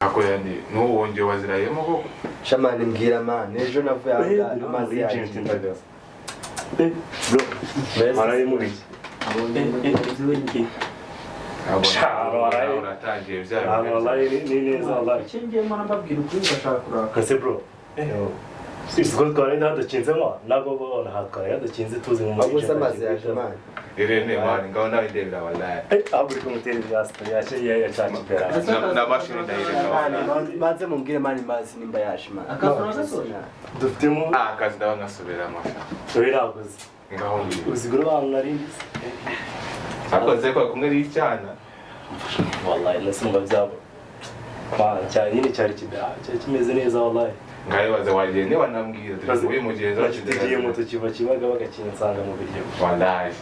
ako yani n'uwongeye wazirayemo koko shamani mbwira man ejo navuye amazi yaje bro waraye muri uratangiye byaro wallahi ni neza wallahi cyengeye mana mbabwira ukuri ndashaka kuraka kase bro Siko twari hadakinzemo nago bona hakara hadakinze tuzi mu mazi gusa amazi yaje man irene man ngaho nawe ndebera wallahi aburi kumutera byasta yache ya chakipera na mashini ndahire maze mumbwire man mazi nimba yaje man akasona dufitemo akazi ndawa ngasubira amasha weraguze ngaho ndi uzigura abantu nari akoze ko kumwe ricyana wallahi nasumba byabo cyane nyine cyari kimeze neza wallahi ngayo baze wagende wanambwira tuzi mugenzi wacu tugiye moto kibaga bagakinsanga mu biryo wallahi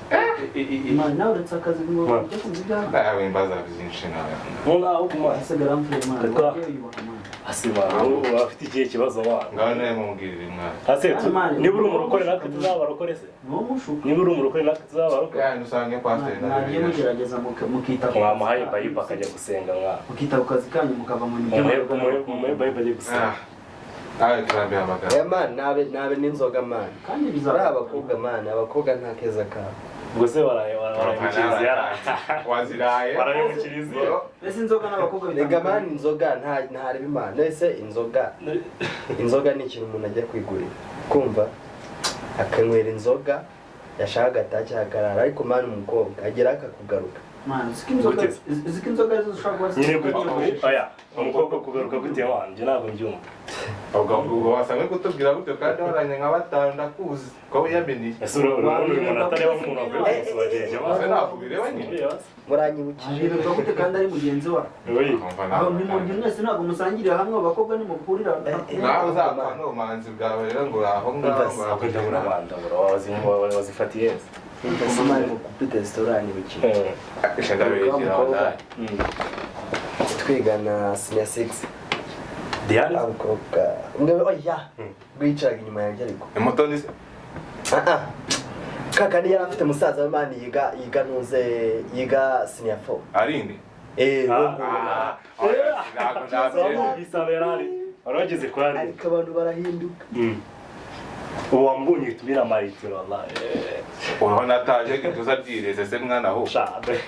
imana nawe uretse akazi ngo ujye kuziga awe imbaza byinshi nawe nona aho kuma asagara mfure imana asima ubu afite igihe kibazo wa ngaho nawe mubwirira imana ase niba uri umurokore natwe tuzabarokore se no mushuka niba uri umurokore natwe tuzabarokore kandi usange pastor nagiye mugerageza mukita mwamahaye bayiba akajya gusenga mwa mukita ku kazi kanyu mukava mu nibyo mu bayiba ajya gusenga awe turambiye amagara man nabe n'inzoga man kandi ari abakobwa man abakobwa nta keza kabo ubwo se waraye waziraye mu kiliziya ese inzoga n'abakobwa rega man inzoga ntari bimana ese inzoga ni ikintu umuntu ajya kwigurira kumva akanywera inzoga yashaka gataki hakarara ariko man umukobwa agera akakugaruka man ziki inzoga zishobora kuba nyine gute aya umukobwa kugaruka gute wanje ntabwo mbyumva ubwo wasanga kutubwira gutyo kandi waranye nka batanu ndakuzi ko wiyameniye ese urabona umuntu atareba nk'umuntu avuye kubagenje bose nakubireba nyine muranyibukije bivuga gute kandi ari mugenzi wa aho ni mu mwese ntabwo musangirira hamwe abakobwa nimupurira nawe uzapfa n'ubumanzi bwawe rero ngo aho ngaho ndabura bandabura wazifatiye ese man mu kupita restaurant biki ishandabigira wallahi twigana senior 6 Diane abakobwa umwe oya gwicaraga inyuma yanjye ariko imotoni se kaka ni yari afite musaza we man yiga senior 4 arindi warageze kwa ari ariko abantu barahinduka ubu wambunye tumira maritiro wallahi urabona ataje tuza byireze se mwana ho shabe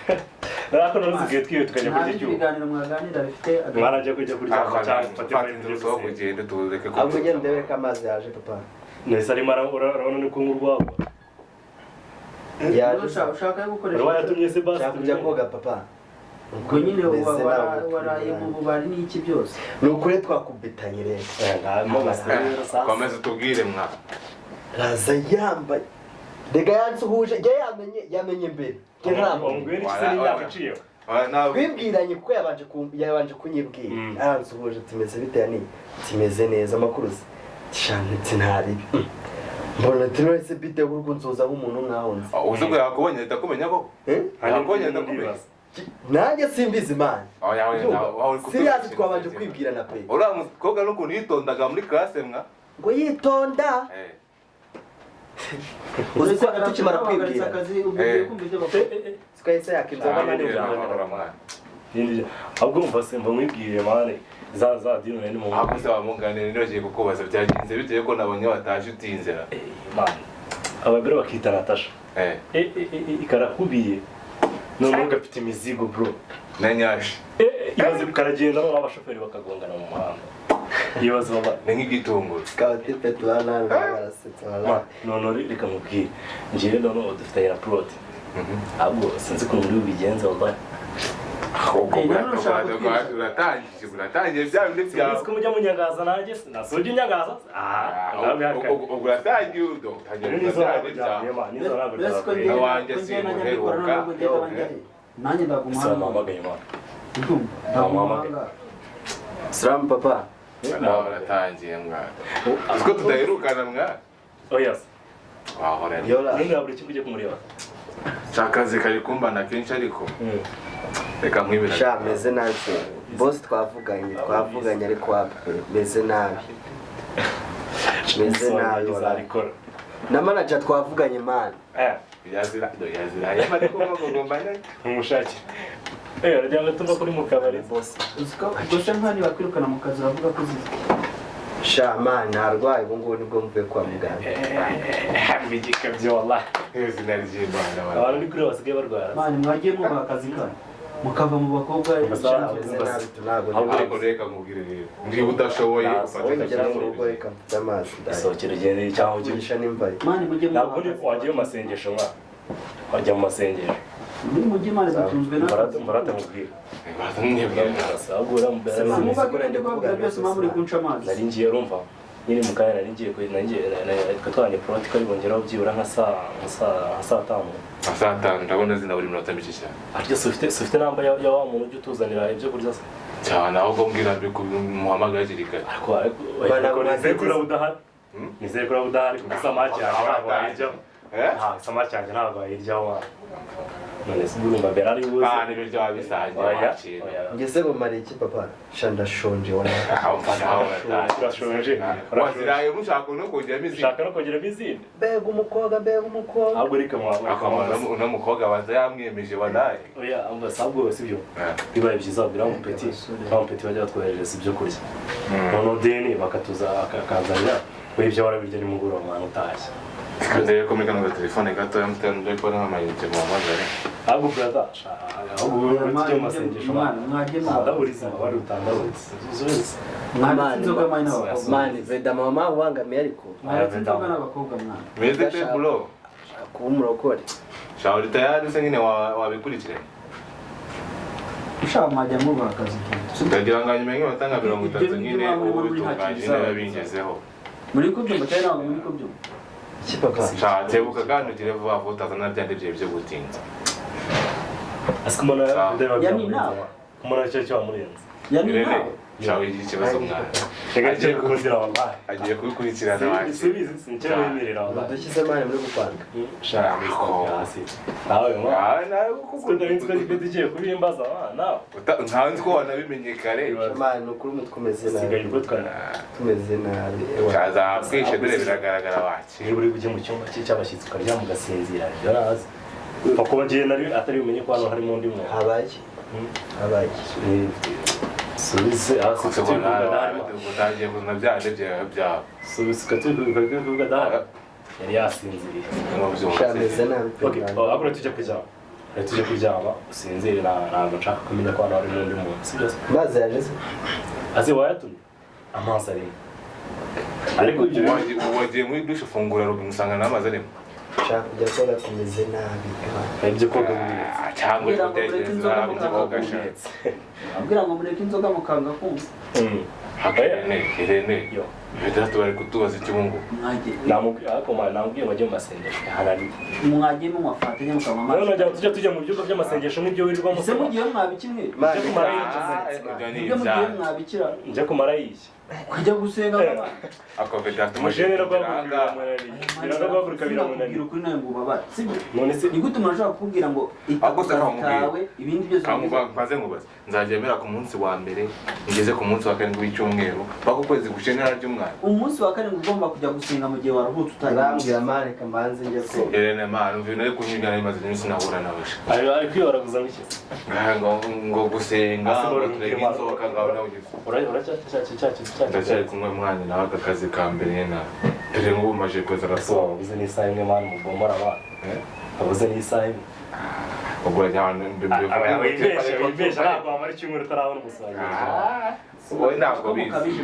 narako naruzigiye twiwe tukajya kurya cyuho ibiganiro mwaganira bifite mwana ajya kujya kurya cyane fata inzu zo kugenda tuzeke ko ahubwo ngende ndebere ko amazi yaje papa nese ari mara urabona ni kunywa urwagwa yaje ushaka gukoresha urwa yatumye se basi kujya koga papa ubwo nyine waraye mu bubari n'iki byose ni ukuri twakubitanye rero komeza utubwire mwa raza yambaye rega yansuhuje yamenye mbere twibwiranye kuko yabanje kunyibwira aransuhuje tumeze bite yani timeze neza amakuru shanitse ntaribi mbona tirese bite kuko nsoza nk'umuntu nkahonze uzubwo yakubonye ndakumenya ko yakubonye ndakumenya nanjye simbizi man siriyazi twabanje kwibwirana pe uriya mukobwa n'ukuntu yitondaga muri classe mwa ngo yitonda uzi ko tukimara kwibwira sikahise yakinzoga ahubwo umva se mva mwibwire mane za dino nene mu ako se wamunganira nirogiye kukubaza byagenze bitewe ko nabonye wataje utinzira man abagore bakita Natasha ikarakubiye none ugafite imizigo bro nanyaje ibaze bikaragenda n'abashoferi bakagongana mu muhanda ibaze baba ni nk'igitunguru kawati petwana barasetsa none reka mubwire ngiye none dufite ya plot ahubwo sinzi ko muri ubigenza wallahi uratangiye bya bindi byawe ko mujya munyagaza nanjye nasoje unyagaza uratangiye udo wanjye simuheruka nanjye ndaguhamagaye salamu papa nawe uratangiye mwana uziko tudaherukana mwana oyas wahorera none aburi kujya kumureba cyakazi kari kumbana kenshi ariko reka nkwibira sha meze nabi boss twavuganye ariko meze nabi arikora na manager twavuganye man yazira ariko ngombanya umushaki Arajya ngo tuva kuri mu kabari boss. uziko gusa nkani bakwirukana mu kazi bavuga ko zizi shama narwaye ubu ngubu nibwo mvuye kwa muganga Bigika byo wallahi. izina ry'Imana Abantu ni kuri basigaye barwara. mani mwagiye mubaha akazi kanyu mukava mu bakobwa ahubwo reka nkubwire rero niba udashoboye wongera mu rugo reka mfite amazi Isokero gende cyangwa ugisha n'imvayo mani mujye ntabwo wagiye mu masengesho mwa. Wajya mu masengesho. muri mujye mani dutunzwe na Murata mubwira. simuva kugenda kubabwira byose mpamvu uri kunca amazi Nari ngiye urumva nyiri mu kanya nari ngiye twatwanye proti ko bibongeraho byibura nka saa 5 saa 5 ndabona zina buri minota mike cyane ariko sufite namba ya wa muntu ujya utuzanira ibyo kurya se cyane ahubwo mbwira mbi ku muhamagaye kirikare ariko nizeye ko udahari kuko samaki yanjye ntabwo wayiryaho samaki yanjye ntabwo wayiryaho none se urumva mbere ari buze n'ibiryo wabisangiye ngeze mu mariki papa ndashonje turashonje waziraye mushaka no kongeramo izindi ushaka no kongeramo izindi mbega umukobwa ahubwo reka uno mukobwa baza yamwemeje wanaye oya ahubwo si byo bibaye byiza babwira umupeti bajya batwoherereza ibyo kurya noneho deni bakazanira ibyo warabirya nimugoroba mwana utashye Kandere ko muri kano telefone gato yamutana ndo ko n'amayinite mu magare. Ahubwo brother, ahubwo tujye mu masengesho mwagiye mu ndaburiza bari utandaburiza. mani veda mama wangamiye ariko mwaratsinzoga n'abakobwa mwana Meze pe bro. kuba umurokore Shauri tayari se nyine wabikurikiranye. ushaka mwajya mubaha akazi Ndagira ngo nyuma y'amatanga 30 nyine ubitunganye n'abingezeho. muri ko byumva cyane ntabwo muri ko byumva Tebuka kandi ugire vuba vuba utazana byandi byo gutinza. Asikumana yani nawe kumana cyo cyamurenze. yani nawe Shawe iki kibazo mwana. Tegaje kuzira wallahi. Agiye kubikurikirana wacu. Subizi sinche wemerera wallahi. dushyize mani muri gupanga Shara hasi. Nawe mwa. Nawe kuko tugiye kubimbaza nawe. Ntanzi ko wanabimenye kare. mani ukuri mutkomeze nabi Sigaye ubwo twana. tumeze nabi Kaza kwishe dore biragaragara wacu. Niba uri kujya mu cyumba cy'abashyitsi ukarya mugasinzira byo nazi. Kuko ngiye nari atari umenye ko hano harimo undi muntu. habaye Subize utangiye kuzana byande byawe. Subize kuvuga dahara. Yari yasinziriye. shameze nabi Okay, abura tujya kuryama usinzire ntabwo nshaka kumenya ko hano harimo undi muntu sibyo maze yaje se aze wayatumye amazi arimo ariko ibyo wagiye muri dushe ufungura robine usanga n'amazi arimo nshaka kujya koga tumeze nabi ibyo koga bibiri cyangwa ibitekerezo ibyo gashatse abwira ngo mureke inzoga mukanga kumva Irene bitatu bari kutubaza icyubungu namubwiye ngo ajye mu masengesho harari mwagiye mu mafatanya mukanywa amazi none tujya mu byumba by'amasengesho n'ibyo wirirwamo ese mugiye mwabikimwe njya kumara yiki kujya gusenga umujenera rwagurika biramunanira ukuri nawe ngo ubabare ni gute umuntu ashobora kukubwira ngo itawe ibindi byose maze ngubaze nzagemera ku munsi wa mbere ngeze ku munsi wa karindwi w'icyumweru paka ukwezi gushenera ry'umwana umunsi wa karindwi ugomba kujya gusenga mu gihe waruhutse urambwira mani kamanze njye ko Irene mani umva nari kunyigana imaze iminsi nahura nawe ari kwiyoroguza n'iki ngo gusenga tureke inzoka ngaho nawe ndacyari kumwe mwana nawe aka kazi ka mbere na dore ngo umaje kweza arasoba ubuze n'isaha imwe mwana mugomora abana ubuze n'isaha imwe ubwo cyane wibesha ntabwo wamara icyumweru utarabona umusaruro wowe ntabwo bizi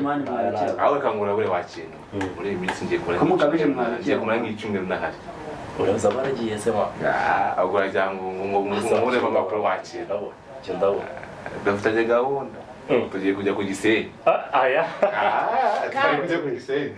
aho kangura bure wakintu muri iyi minsi ngiye kumara nk'icyumweru ndahari uraza baragiye se wa ubwo wagira ngo umuremo amakuru wakira dufitanye gahunda tugiye kujya ku Gisenyi aya tujya kujya ku Gisenyi